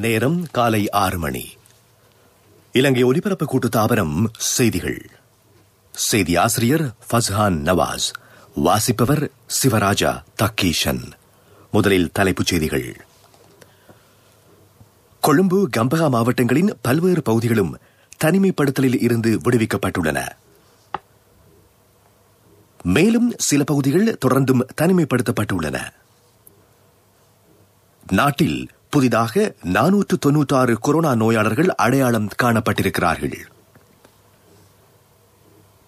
நேரம் காலை 6 மணி. இலங்கை ஒலிபரப்பு கூட்டுத்தாபனம் செய்திகள். செய்தி ஆசிரியர் ஃபஸ்ஹான் நவாஸ். வாசிப்பவர் சிவராஜா தக்கீஷன். முதலில் தலைப்புச் செய்திகள். கொழும்பு, கம்பஹா மாவட்டங்களின் பல்வேறு பகுதிகளும் தனிமைப்படுத்தலில் இருந்து விடுவிக்கப்பட்டுள்ளன. மேலும் சில பகுதிகள் தொடர்ந்தும் தனிமைப்படுத்தப்பட்டுள்ளன. நாட்டில் புதிதாக 496 கொரோனா நோயாளர்கள் அடையாளம் காணப்பட்டிருக்கிறார்கள்.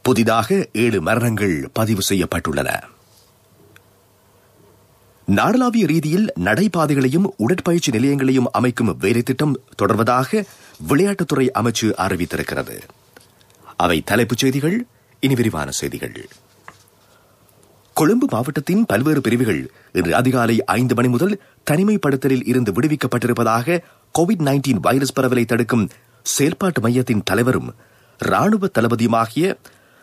புதிதாக 7 மரணங்கள் பதிவு செய்யப்பட்டுள்ளன. நாடளாவிய ரீதியில் நடைபாதைகளையும் உடற்பயிற்சி நிலையங்களையும் அமைக்கும் வேலைத்திட்டம் தொடர்வதாக விளையாட்டுத்துறை அமைச்சு அறிவித்திருக்கிறது. அவை தலைப்புச் செய்திகள். இனி விரிவான செய்திகள். கொழும்பு மாவட்டத்தின் பல்வேறு பிரிவுகள் இன்று அதிகாலை 5 மணி முதல் தனிமைப்படுத்தலில் இருந்து விடுவிக்கப்பட்டிருப்பதாக கோவிட்-19 வைரஸ் பரவலை தடுக்கும் செயல்பாட்டு மையத்தின் தலைவரும் ராணுவ தளபதியுமாகிய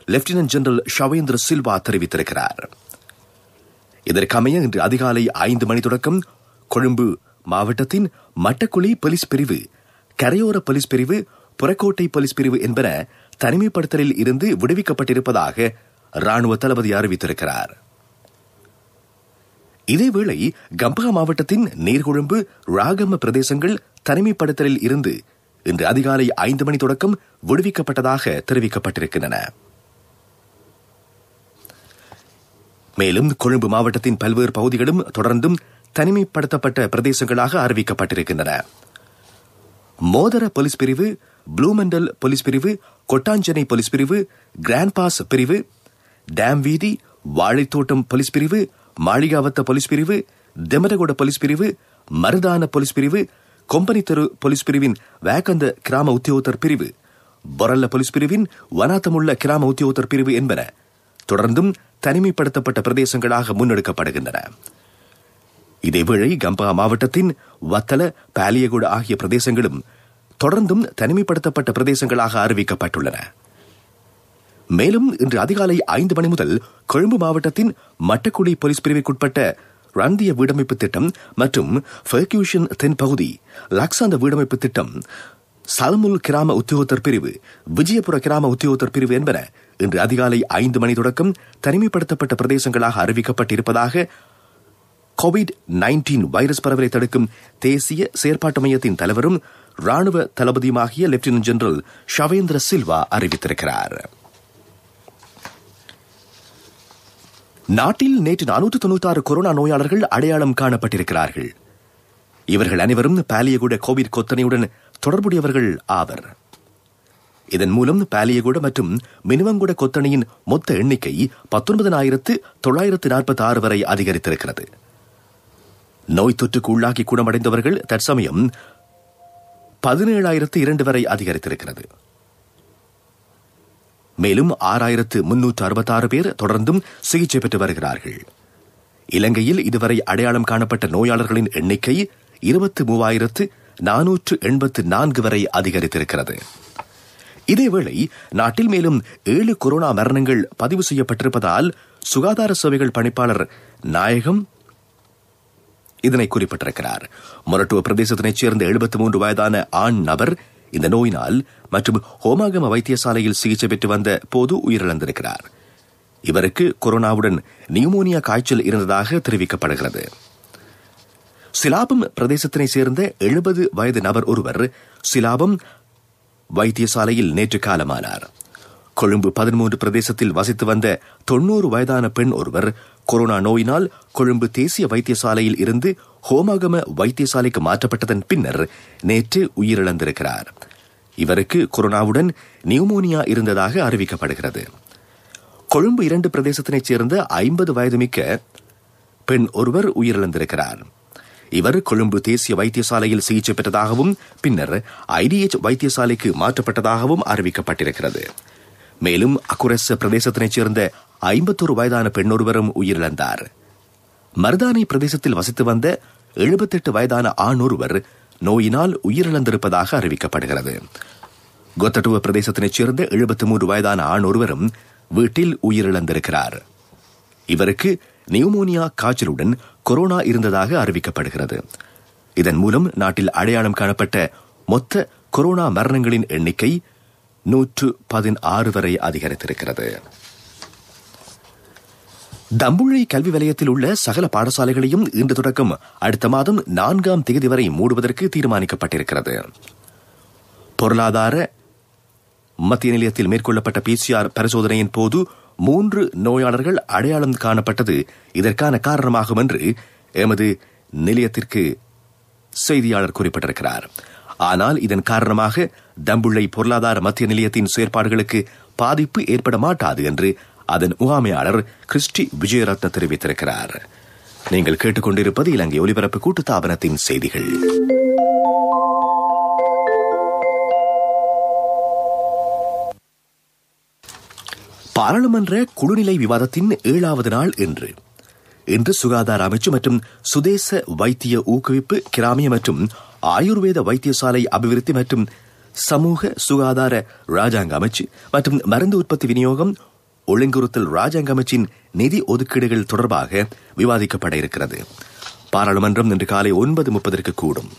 லெப்டினன்ட் ஜெனரல் ஷவேந்திர சில்வா தெரிவித்திருக்கிறார். இதற்கமைய இன்று அதிகாலை 5 மணி தொடக்கம் கொழும்பு மாவட்டத்தின் மட்டக்குழி போலீஸ் பிரிவு, கரையோர போலீஸ் பிரிவு, புறக்கோட்டை போலீஸ் பிரிவு என்பன தனிமைப்படுத்தலில் இருந்து விடுவிக்கப்பட்டிருப்பதாக ராணுவ தளபதி அறிவித்திருக்கிறார். இதேவேளை கம்பஹா மாவட்டத்தின் நீர்கொழும்பு, ராகம பிரதேசங்கள் தனிமைப்படுத்தலில் இருந்து இன்று அதிகாலை 5 மணி தொடக்கம் விடுவிக்கப்பட்டதாக தெரிவிக்கப்பட்டிருக்கின்றன. மேலும் கொழும்பு மாவட்டத்தின் பல்வேறு பகுதிகளும் தொடர்ந்தும் தனிமைப்படுத்தப்பட்ட பிரதேசங்களாக அறிவிக்கப்பட்டிருக்கின்றன. மோதர போலீஸ் பிரிவு, ப்ளூமெண்டல் போலீஸ் பிரிவு, கொட்டாஞ்சனை போலீஸ் பிரிவு, கிராண்ட் பாஸ் பிரிவு, டேம் வீதி, வாழைத்தோட்டம் போலீஸ் பிரிவு, மாளிகாவத்த போலீஸ் பிரிவு, தெமரகொட போலீஸ் பிரிவு, மருதான போலீஸ் பிரிவு, கொம்பனி தெரு போலீஸ் பிரிவின் வேகந்த கிராம உத்தியோகத்தர் பிரிவு, பொரல்ல போலீஸ் பிரிவின் வனாத்தமுள்ள கிராம உத்தியோகத்தர் பிரிவு என்பன தொடர்ந்தும் தனிமைப்படுத்தப்பட்ட பிரதேசங்களாக முன்னெடுக்கப்படுகின்றன. இதேவேளை கம்பஹா மாவட்டத்தின் வத்தல, பாலியகுட ஆகிய பிரதேசங்களும் தொடர்ந்தும் தனிமைப்படுத்தப்பட்ட பிரதேசங்களாக அறிவிக்கப்பட்டுள்ளன. மேலும் இன்று அதிகாலை 5 மணி முதல் கொழும்பு மாவட்டத்தின் மட்டக்குழி போலீஸ் பிரிவிற்குட்பட்ட ரந்திய வீடமைப்பு திட்டம் மற்றும் ஃபெர்கியூஷன் தென்பகுதி, லக்சாந்த வீடமைப்பு திட்டம், சலமுல் கிராம உத்தியோகத்தர் பிரிவு, விஜயபுர கிராம உத்தியோகத்தர் பிரிவு என்பன இன்று அதிகாலை 5 மணி தொடக்கம் தனிமைப்படுத்தப்பட்ட பிரதேசங்களாக அறிவிக்கப்பட்டிருப்பதாக கோவிட்-19 வைரஸ் பரவலை தடுக்கும் தேசிய செயற்பாட்டு மையத்தின் தலைவரும் ராணுவ தளபதியுமாகிய லெப்டினன்ட் ஜெனரல் ஷவேந்திர சில்வா அறிவித்திருக்கிறார். நாட்டில் நேற்று 496 கொரோனா நோயாளர்கள் அடையாளம் காணப்பட்டிருக்கிறார்கள். இவர்கள் அனைவரும் பாலியகுட கோவிட் கொத்தனையுடன் தொடர்புடையவர்கள் ஆவர். இதன் மூலம் பாலியகுட மற்றும் மினுவங்குட கொத்தனையின் மொத்த எண்ணிக்கை 19,946 வரை அதிகரித்திருக்கிறது. நோய் தொற்றுக்கு உள்ளாகி குணமடைந்தவர்கள் தற்சமயம் 17,002 வரை அதிகரித்திருக்கிறது. மேலும் 6,366 பேர் தொடர்ந்தும் சிகிச்சை பெற்று வருகிறார்கள். இலங்கையில் இதுவரை அடையாளம் காணப்பட்ட நோயாளர்களின் எண்ணிக்கை 23,484 வரை அதிகரித்திருக்கிறது. இதேவேளை நாட்டில் மேலும் 7 கொரோனா மரணங்கள் பதிவு செய்யப்பட்டிருப்பதால் சுகாதார சேவைகள் பணிப்பாளர் நாயகம் இதனை குறிப்பிட்டிருக்கிறார். மொரட்டுவ பிரதேசத்தினைச் சேர்ந்த 73 வயதான ஆண் நபர் இந்த நோயினால் மற்றும் ஹோமாகம வைத்தியசாலையில் சிகிச்சை பெற்று வந்த போது உயிரிழந்திருக்கிறார். இவருக்கு கொரோனாவுடன் நியூமோனியா காய்ச்சல் இருந்ததாக தெரிவிக்கப்படுகிறது. சிலாபம் பிரதேசத்தினைச் சேர்ந்த 70 வயது நபர் ஒருவர் சிலாபம் வைத்தியசாலையில் நேற்று காலமானார். கொழும்பு 13 பிரதேசத்தில் வசித்து வந்த 90 வயதான பெண் ஒருவர் கொரோனா நோயினால் கொழும்பு தேசிய வைத்தியசாலையில் இருந்து ஹோமாகம வைத்தியசாலைக்கு மாற்றப்பட்டதன் பின்னர் நேற்று உயிரிழந்திருக்கிறார். இவருக்கு கொரோனாவுடன் நியூமோனியா இருந்ததாக அறிவிக்கப்படுகிறது. கொழும்பு 2 பிரதேசத்தினைச் சேர்ந்த 50 வயது மிக்க பெண் ஒருவர் உயிரிழந்திருக்கிறார். இவர் கொழும்பு தேசிய வைத்தியசாலையில் சிகிச்சை பெற்றதாகவும் பின்னர் IDH வைத்தியசாலைக்கு மாற்றப்பட்டதாகவும் அறிவிக்கப்பட்டிருக்கிறது. மேலும் அக்குரஸ் பிரதேசத்தினைச் சேர்ந்த 51 வயதான பெண்ணொருவரும் உயிரிழந்தார். மருதானை பிரதேசத்தில் வசித்து வந்த 78 வயதான ஆண் ஒருவர் நோயினால் உயிரிழந்திருப்பதாக அறிவிக்கப்படுகிறது. கொத்தட்டுவ பிரதேசத்தினைச் சேர்ந்த 73 வயதான ஆண் ஒருவரும் வீட்டில் உயிரிழந்திருக்கிறார். இவருக்கு நியூமோனியா காய்ச்சலுடன் கொரோனா இருந்ததாக அறிவிக்கப்படுகிறது. இதன் மூலம் நாட்டில் அடையாளம் காணப்பட்ட மொத்த கொரோனா மரணங்களின் எண்ணிக்கை 116 வரை அதிகரித்திருக்கிறது. தம்புள்ளை கல்வி வலயத்தில் உள்ள சகல பாடசாலைகளையும் இன்று தொடக்கம் அடுத்த மாதம் 4ஆம் தேதி வரை மூடுவதற்கு தீர்மானிக்கப்பட்டிருக்கிறது. பொருளாதார மத்திய நிலையத்தில் மேற்கொள்ளப்பட்ட PCR பரிசோதனையின் போது 3 நோயாளர்கள் அடையாளம் காணப்பட்டது இதற்கான காரணமாகும் என்று எமது நிலையத்திற்கு செய்தியாளர் குறிப்பிட்டிருக்கிறார். ஆனால் இதன் காரணமாக தம்புள்ளை பொருளாதார மத்திய நிலையத்தின் செயற்பாடுகளுக்கு பாதிப்பு ஏற்பட மாட்டாது என்று அதன் முகாமையாளர் கிறிஸ்டி விஜயரத்ன தெரிவித்திருக்கிறார். நீங்கள் கேட்டுக்கொண்டிருப்பது இலங்கை ஒலிபரப்பு கூட்டுத்தாபனத்தின் செய்திகள். பாராளுமன்ற குழுநிலை விவாதத்தின் 7வது நாள் இன்று சுகாதார அமைச்சு மற்றும் சுதேச வைத்திய ஊக்குவிப்பு, கிராமிய மற்றும் ஆயுர்வேத வைத்தியசாலை அபிவிருத்தி மற்றும் சமூக சுகாதார ராஜாங்க அமைச்சு மற்றும் மருந்து உற்பத்தி விநியோகம் ஒழுங்குறுத்தல் ராஜாங்க அமைச்சின் நிதி ஒதுக்கீடுகள் தொடர்பாக விவாதிக்கப்பட இருக்கிறது. பாராளுமன்றம் இன்று காலை 9:30 கூடும்.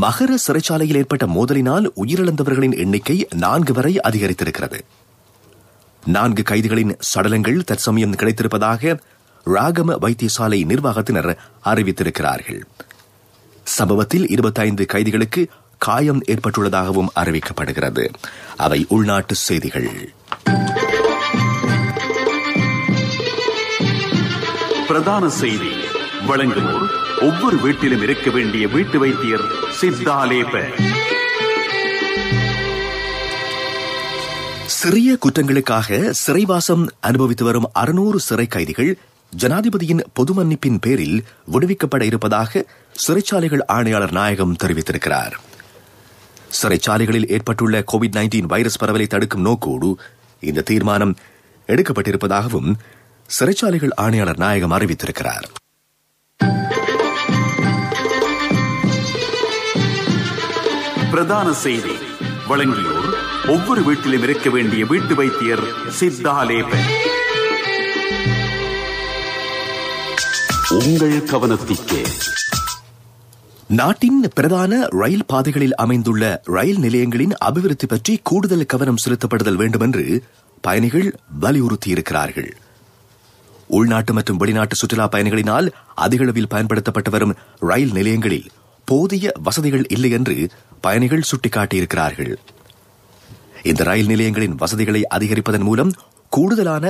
மகர சிறைச்சாலையில் ஏற்பட்ட மோதலினால் உயிரிழந்தவர்களின் எண்ணிக்கை 4 வரை அதிகரித்திருக்கிறது. 4 கைதிகளின் சடலங்கள் தற்சமயம் கிடைத்திருப்பதாக ராகம வைத்தியசாலை நிர்வாகத்தினர் அறிவித்திருக்கிறார்கள். சம்பவத்தில் 25 கைதிகளுக்கு காயம் ஏற்பட்டுள்ளதாகவும் அறிவிக்கப்படுகிறது. அவை உள்நாட்டு செய்திகள். பிரதான செய்தி வழங்குவோர் ஒவ்வொரு வீட்டிலும் இருக்க வேண்டிய வீட்டு வைத்தியர் சித்தாலேப. சிறிய குற்றங்களுக்காக சிறைவாசம் அனுபவித்து வரும் 600 சிறை கைதிகள் ஜனாதிபதியின் பொது மன்னிப்பின் பேரில் விடுவிக்கப்பட இருப்பதாக சிறைச்சாலைகள் ஆணையாளர் நாயகம் தெரிவித்திருக்கிறார். சிறைச்சாலைகளில் ஏற்பட்டுள்ள COVID-19 வைரஸ் பரவலை தடுக்கும் நோக்கோடு இந்த தீர்மானம் எடுக்கப்பட்டிருப்பதாகவும் சிறைச்சாலைகள் ஆணையாளர் நாயகம் அறிவித்திருக்கிறார். பிரதான செய்தி வழங்கியோர் ஒவ்வொரு வீட்டிலும் இருக்க வேண்டிய வீட்டு வைத்தியர் சித்தாலேப. உங்கள் கவனத்திற்கு நாட்டின் பிரதான ரயில் பாதைகளில் அமைந்துள்ள ரயில் நிலையங்களின் அபிவிருத்தி பற்றி கூடுதல் கவனம் செலுத்தப்படுதல் வேண்டும் என்று பயணிகள் வலியுறுத்தியிருக்கிறார்கள். உள்நாட்டு மற்றும் வெளிநாட்டு சுற்றுலா பயணிகளினால் அதிகளவில் பயன்படுத்தப்பட்டு வரும் ரயில் நிலையங்களில் போதிய வசதிகள் இல்லை என்று பயணிகள் சுட்டிக்காட்டியிருக்கிறார்கள். இந்த ரயில் நிலையங்களின் வசதிகளை அதிகரிப்பதன் மூலம் கூடுதலான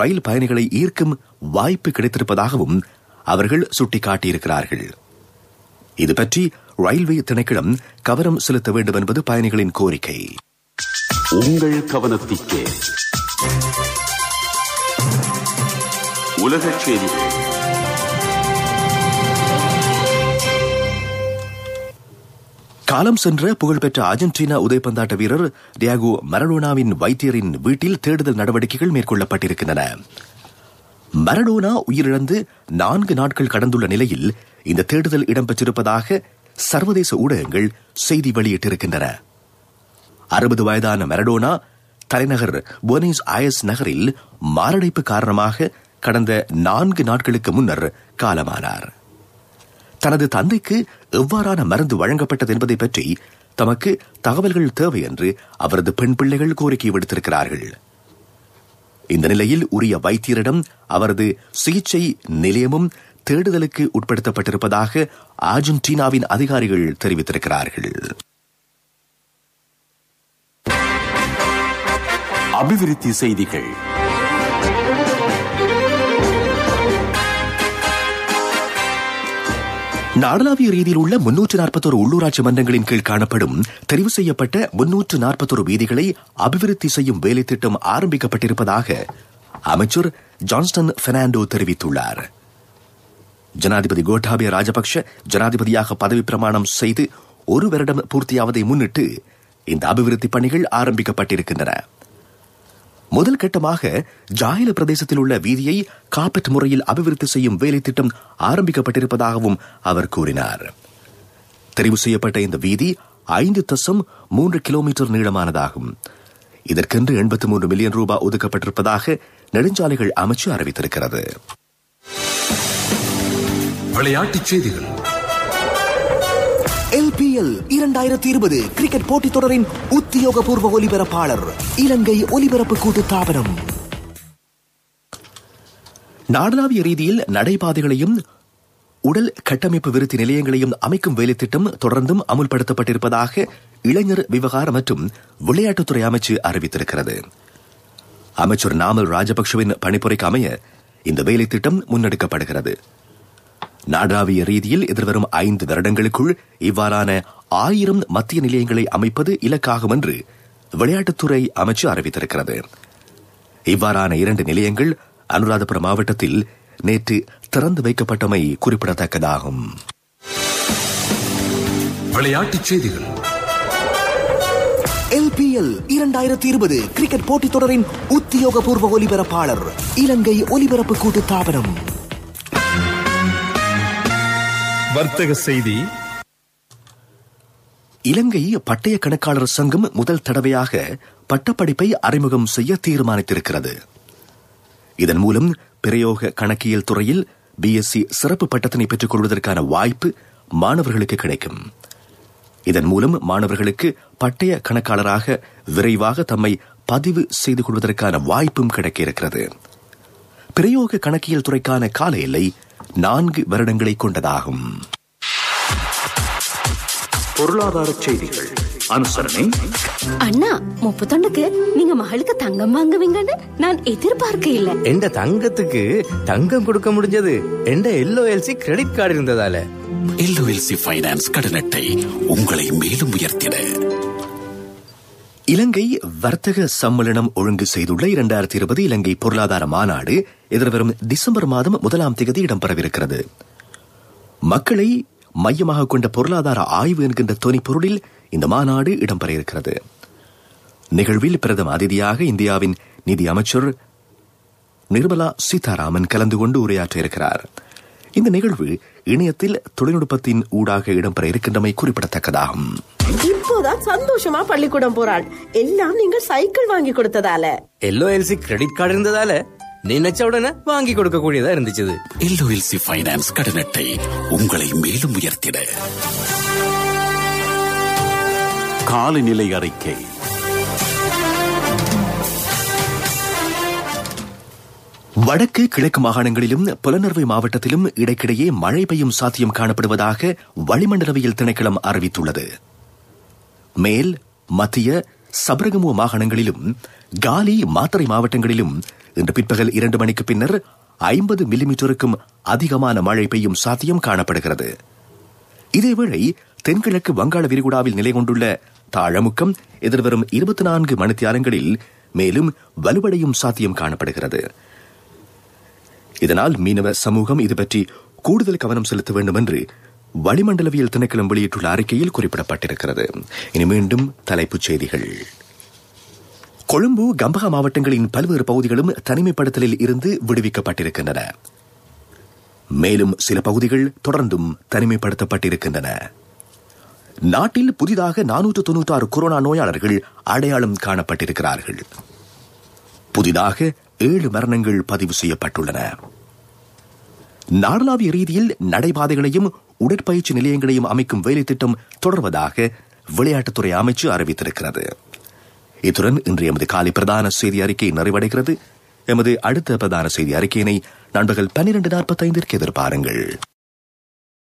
ரயில் பயணிகளை ஈர்க்கும் வாய்ப்பு கிடைத்திருப்பதாகவும் அவர்கள் சுட்டிக்காட்டியிருக்கிறார்கள். இதுபற்றி ரயில்வே திணைக்களம் கவனம் செலுத்த வேண்டும் என்பது பயணிகளின் கோரிக்கை. உங்கள் கவனத்திற்கு உலகச் செய்திகள். காலம் சென்ற புகழ்பெற்ற அர்ஜென்டினா உதைப்பந்தாட்ட வீரர் டியாகோ மரடோனாவின் வைத்தியரின் வீட்டில் தேடுதல் நடவடிக்கைகள் மேற்கொள்ளப்பட்டிருக்கின்றன. மரடோனா உயிரிழந்து 4 நாட்கள் கடந்துள்ள நிலையில் இந்த தேடுதல் இடம்பெற்றிருப்பதாக சர்வதேச ஊடகங்கள் செய்தி வெளியிட்டிருக்கின்றன. 60 வயதான மரடோனா தலைநகர் புவனஸ் அயர்ஸ் நகரில் மாரடைப்பு காரணமாக கடந்த 4 நாட்களுக்கு முன்னர் காலமானார். தனது தந்தைக்கு எவ்வாறான மருந்து வழங்கப்பட்டது என்பதை பற்றி தமக்கு தகவல்கள் தேவை என்று அவரது பெண் பிள்ளைகள் கோரிக்கை விடுத்திருக்கிறார்கள். இந்த நிலையில் உரிய வைத்தியரிடம் அவரது சிகிச்சை நிலையமும் தேடுதலுக்கு உட்படுத்தப்பட்டிருப்பதாக அர்ஜென்டினாவின் அதிகாரிகள் தெரிவித்திருக்கிறார்கள். அபிவிருத்தி செய்திகள். நாடளாவிய ரீதியில் உள்ள 341 உள்ளூராட்சி மன்றங்களின் கீழ் காணப்படும் தெரிவு செய்யப்பட்ட 341 வீதிகளை அபிவிருத்தி செய்யும் வேலை திட்டம் ஆரம்பிக்கப்பட்டிருப்பதாக அமைச்சர் ஜான்ஸ்டன் பெர்னாண்டோ தெரிவித்துள்ளார். ஜனாதிபதி கோட்டாபய ராஜபக்ஷ ஜனாதிபதியாக பதவி பிரமாணம் செய்து 1 வருடம் பூர்த்தியாவதை முன்னிட்டு இந்த அபிவிருத்தி பணிகள் ஆரம்பிக்கப்பட்டிருக்கின்றன. முதல் கட்டமாக ஜாயில பிரதேசத்தில் உள்ள வீதியை காப்பட் முறையில் அபிவிருத்தி செய்யும் வேலை திட்டம் ஆரம்பிக்கப்பட்டிருப்பதாகவும் அவர் கூறினார். தெரிவு செய்யப்பட்ட இந்த வீதி 5.3 கிலோமீட்டர் நீளமானதாகும். இதற்கென்று 83 மில்லியன் ரூபாய் ஒதுக்கப்பட்டிருப்பதாக நெடுஞ்சாலைகள் அமைச்சு அறிவித்திருக்கிறது. விளையாட்டுச் செய்திகள். LPL 2020 கிரிக்கெட் போட்டித் தொடரின் உத்தியோகபூர்வ ஒலிபரப்பாளர் இலங்கை ஒலிபரப்பு கூட்டுத்தாபனம். நாடளாவிய ரீதியில் நடைபாதைகளையும் உடல் கட்டமைப்பு விருத்தி நிலையங்களையும் அமைக்கும் வேலைத்திட்டம் தொடர்ந்தும் அமுல்படுத்தப்பட்டிருப்பதாக இளைஞர் விவகார மற்றும் விளையாட்டுத்துறை அமைச்சு அறிவித்திருக்கிறது. அமைச்சர் நாமல் ராஜபக்சவின் பணிப்புரைக்கு அமைய இந்த வேலைத்திட்டம் முன்னெடுக்கப்படுகிறது. நாடாவிய ரீதியில் எதிர்வரும் 5 வருடங்களுக்குள் இவ்வாறான 1000 மத்திய நிலையங்களை அமைப்பது இலக்காகும் என்று விளையாட்டுத்துறை அமைச்சு அறிவித்திருக்கிறது. இவ்வாறான 2 நிலையங்கள் அனுராதபுரம் மாவட்டத்தில் நேற்று திறந்து வைக்கப்பட்டமை குறிப்பிடத்தக்கதாகும். விளையாட்டுச் செய்திகள். LPL 2020 கிரிக்கெட் போட்டித் தொடரின் உத்தியோகபூர்வ ஒலிபரப்பாளர் இலங்கை ஒலிபரப்பு கூட்டுத்தாபனம். வர்த்தக செய்தி. இலங்கை பட்டய கணக்காளர் சங்கம் முதல் தடவையாக பட்டப்படிப்பை அறிமுகம் செய்ய தீர்மானித்திருக்கிறது. இதன் மூலம் பிரயோக கணக்கியல் துறையில் BSc சிறப்பு பட்டத்தினை பெற்றுக் கொள்வதற்கான வாய்ப்பு மாணவர்களுக்கு கிடைக்கும். இதன் மூலம் மாணவர்களுக்கு பட்டய கணக்காளராக விரைவாக தம்மை பதிவு செய்து கொள்வதற்கான வாய்ப்பும் கிடைக்க இருக்கிறது. பிரயோக கணக்கியல் துறைக்கான கால எல்லை 4 வருடங்களை கொண்டதாகும். பொருளாதார செய்திகள் அனுசரணை. அண்ணா 31க்கு நீங்க மகளுக்கு தங்கம் வாங்குவீங்கன்னு நான் எதிர்பார்க்க இல்ல. எந்த தங்கத்துக்கு தங்கம் கொடுக்க முடிஞ்சது எந்த LOLC கிரெடிட் கார்டு இருந்ததால. LOLC ஃபைனான்ஸ் கடன் அட்டை உங்களை மேலும் உயர்த்திட. இலங்கை வர்த்தக சம்மேளனம் ஒழுங்கு செய்துள்ள 2020 இலங்கை பொருளாதார மாநாடு எதிர்வரும் டிசம்பர் மாதம் 1ஆம் தேதி இடம்பெறவிருக்கிறது. மக்களை மையமாக கொண்ட பொருளாதார ஆய்வு என்கின்ற தொனிப்பொருளில் இந்த மாநாடு இடம்பெற இருக்கிறது. நிகழ்வில் பிரதம அதிதியாக இந்தியாவின் நிதி அமைச்சர் நிர்மலா சீதாராமன் கலந்து கொண்டு உரையாற்ற இருக்கிறார். இந்த நிகழ்வு இணையத்தில் தொழில்நுட்பத்தின் ஊடாக இடம்பெற இருக்கின்றமை குறிப்பிடத்தக்கதாகும். இப்போதான் சந்தோஷமா பள்ளிக்கூடம் போறாள். எல்லாம் நீங்க சைக்கிள் வாங்கி கொடுத்ததால. LOLC கிரெடிட் கார்டு இருந்ததால நினைச்ச உடனே வாங்கி கொடுக்க கூடியதா இருந்துச்சு. LOLC ஃபைனான்ஸ் கடன் அட்டை உங்களை மேலும் உயர்த்திட. காலநிலை அறிக்கை. வடக்கு கிழக்கு மாகாணங்களிலும் புலனறுவை மாவட்டத்திலும் இடைக்கிடையே மழை பெய்யும் சாத்தியம் காணப்படுவதாக வளிமண்டலவியல் திணைக்களம் அறிவித்துள்ளது. மேல் மத்திய சபரகமுவ மாகாணங்களிலும் காலி மாத்தறை மாவட்டங்களிலும் இன்று பிற்பகல் 2 மணிக்கு பின்னர் 50 மில்லிமீட்டருக்கும் அதிகமான மழை பெய்யும் சாத்தியம் காணப்படுகிறது. இதேவேளை தென்கிழக்கு வங்காள விரிகுடாவில் நிலை கொண்டுள்ள தாழமுக்கம் எதிர்வரும் 24 மணித்தியாலங்களில் மேலும் வலுவடையும் சாத்தியம் காணப்படுகிறது. இதனால் மீனவ சமூகம் இது பற்றி கூடுதல் கவனம் செலுத்த வேண்டும் என்று வளிமண்டலவியல் திணைக்களம் வெளியிட்டுள்ள அறிக்கையில் குறிப்பிடப்பட்டிருக்கிறது. இனி மீண்டும் தலைப்புச் செய்திகள். கொழும்பு கம்பஹா மாவட்டங்களின் பல்வேறு பகுதிகளும் தனிமைப்படுத்தலில் இருந்து விடுவிக்கப்பட்டிருக்கின்றன. மேலும் சில பகுதிகள் தொடர்ந்தும் தனிமைப்படுத்தப்பட்டிருக்கின்றன. நாட்டில் புதிதாக 496 கொரோனா நோயாளர்கள் அடையாளம் காணப்பட்டிருக்கிறார்கள். புதிதாக 7 மரணங்கள் பதிவு செய்யப்பட்டுள்ளன. நாடளாவிய ரீதியில் நடைபாதைகளையும் உடற்பயிற்சி நிலையங்களையும் அமைக்கும் வேலைத்திட்டம் தொடர்வதாக விளையாட்டுத்துறை அமைச்சு அறிவித்திருக்கிறது. இத்துடன் இன்று எமது காலை பிரதான செய்தி அறிக்கை நிறைவடைகிறது. எமது அடுத்த பிரதான செய்தி அறிக்கையினை நண்பகல் 12:45 எதிர்பாருங்கள்.